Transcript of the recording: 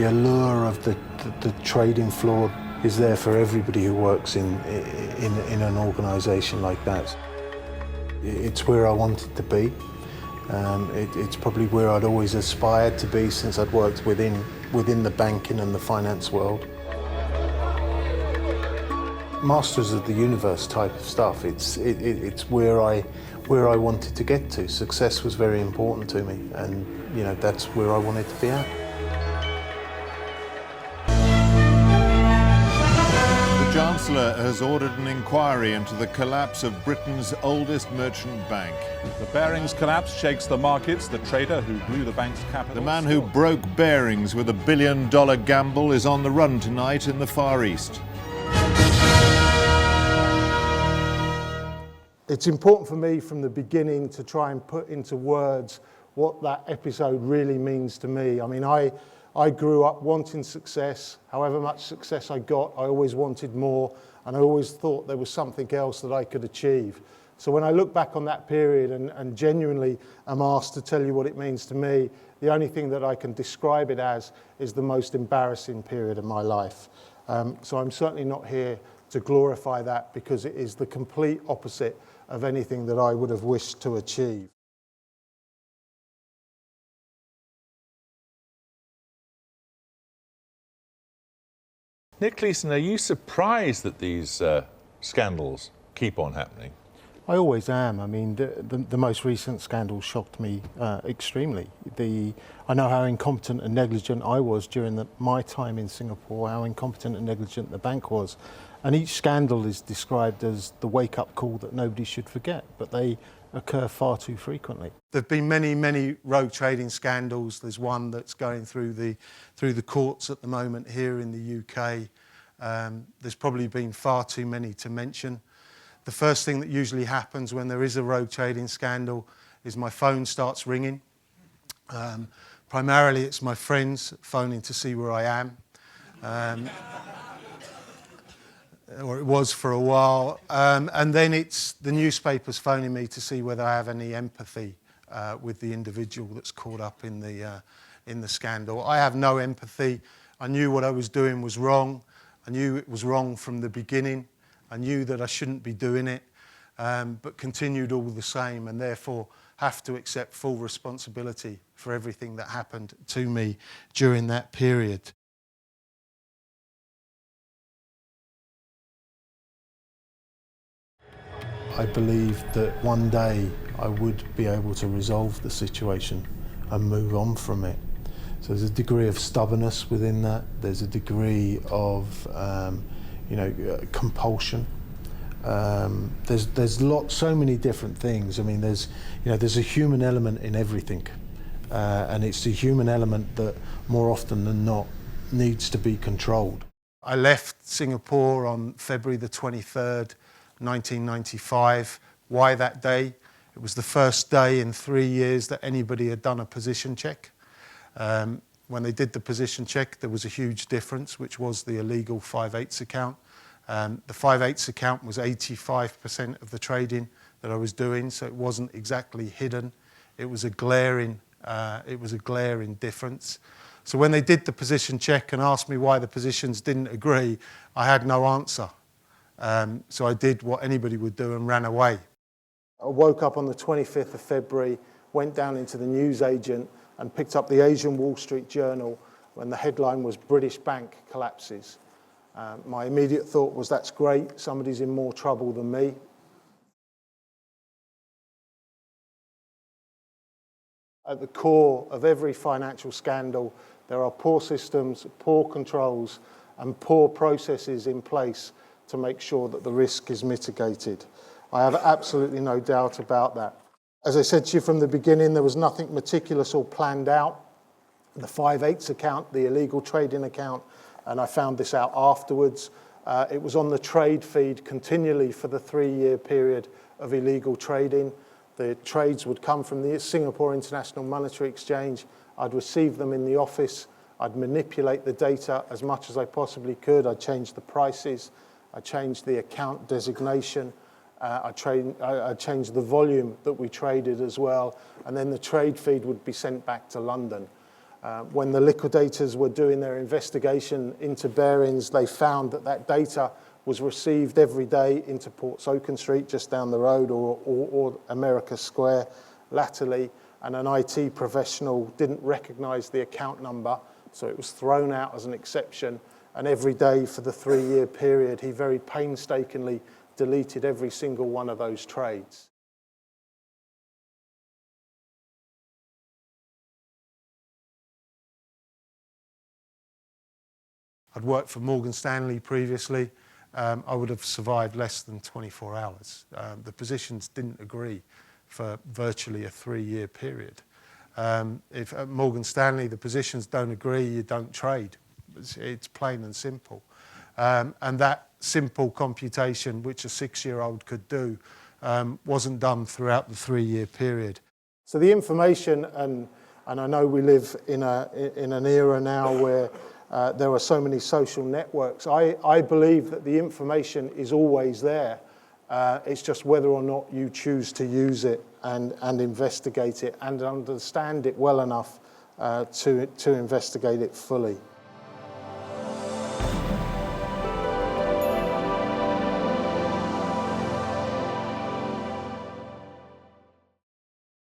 the allure of the trading floor is there for everybody who works in an organisation like that. It's where I wanted to be. It's probably where I'd always aspired to be since I'd worked within the banking and the finance world. Masters of the universe type of stuff. It's where I wanted to get to. Success was very important to me, and that's where I wanted to be at. The Chancellor has ordered an inquiry into the collapse of Britain's oldest merchant bank. The Barings collapse shakes the markets. The trader who blew the bank's capital... The man who broke Barings with $1 billion gamble is on the run tonight in the Far East. It's important for me from the beginning to try and put into words what that episode really means to me. I mean, I grew up wanting success. However much success I got, I always wanted more, and I always thought there was something else that I could achieve. So when I look back on that period and genuinely am asked to tell you what it means to me, the only thing that I can describe it as is the most embarrassing period of my life. So I'm certainly not here to glorify that, because it is the complete opposite of anything that I would have wished to achieve. Nick Leeson, are you surprised that these scandals keep on happening? I always am. I mean, the most recent scandal shocked me extremely. I know how incompetent and negligent I was during my time in Singapore, how incompetent and negligent the bank was. And each scandal is described as the wake-up call that nobody should forget, but they occur far too frequently. There have been many rogue trading scandals. There's one that's going through the courts at the moment here in the UK. There's probably been far too many to mention. The first thing that usually happens when there is a rogue trading scandal is my phone starts ringing. Primarily it's my friends phoning to see where I am. Or it was for a while, and then it's the newspapers phoning me to see whether I have any empathy with the individual that's caught up in the scandal. I have no empathy. I knew what I was doing was wrong. I knew it was wrong from the beginning. I knew that I shouldn't be doing it, but continued all the same, and therefore have to accept full responsibility for everything that happened to me during that period. I believed that one day I would be able to resolve the situation and move on from it. So there's a degree of stubbornness within that. There's a degree of compulsion. There's so many different things. I mean, there's a human element in everything, and it's the human element that more often than not needs to be controlled. I left Singapore on February the 23rd. 1995. Why that day? It was the first day in 3 years that anybody had done a position check. When they did the position check, there was a huge difference, which was the illegal 5/8 account. The 5/8 account was 85% of the trading that I was doing, so it wasn't exactly hidden. It was a glaring difference. So when they did the position check and asked me why the positions didn't agree, I had no answer. So I did what anybody would do and ran away. I woke up on the 25th of February, went down into the newsagent and picked up the Asian Wall Street Journal when the headline was British Bank Collapses. My immediate thought was, that's great, somebody's in more trouble than me. At the core of every financial scandal, there are poor systems, poor controls, and poor processes in place to make sure that the risk is mitigated. I have absolutely no doubt about that. As I said to you from the beginning, there was nothing meticulous or planned out. The 5/8 account, the illegal trading account, and I found this out afterwards, it was on the trade feed continually for the 3-year period of illegal trading. The trades would come from the Singapore International Monetary Exchange. I'd receive them in the office. I'd manipulate the data as much as I possibly could. I'd change the prices. I changed the account designation. I changed the volume that we traded as well. And then the trade feed would be sent back to London. When the liquidators were doing their investigation into Barings, they found that that data was received every day into Portsoken Street, just down the road, or America Square, latterly, and an IT professional didn't recognise the account number, so it was thrown out as an exception, and every day for the 3-year period, he very painstakingly deleted every single one of those trades. I'd worked for Morgan Stanley previously. I would have survived less than 24 hours. The positions didn't agree for virtually a 3-year period. If at Morgan Stanley the positions don't agree, you don't trade. It's plain and simple. And that simple computation, which a 6-year-old could do, wasn't done throughout the 3-year period. So the information, and I know we live in an era now where there are so many social networks. I believe that the information is always there. It's just whether or not you choose to use it and investigate it and understand it well enough to investigate it fully.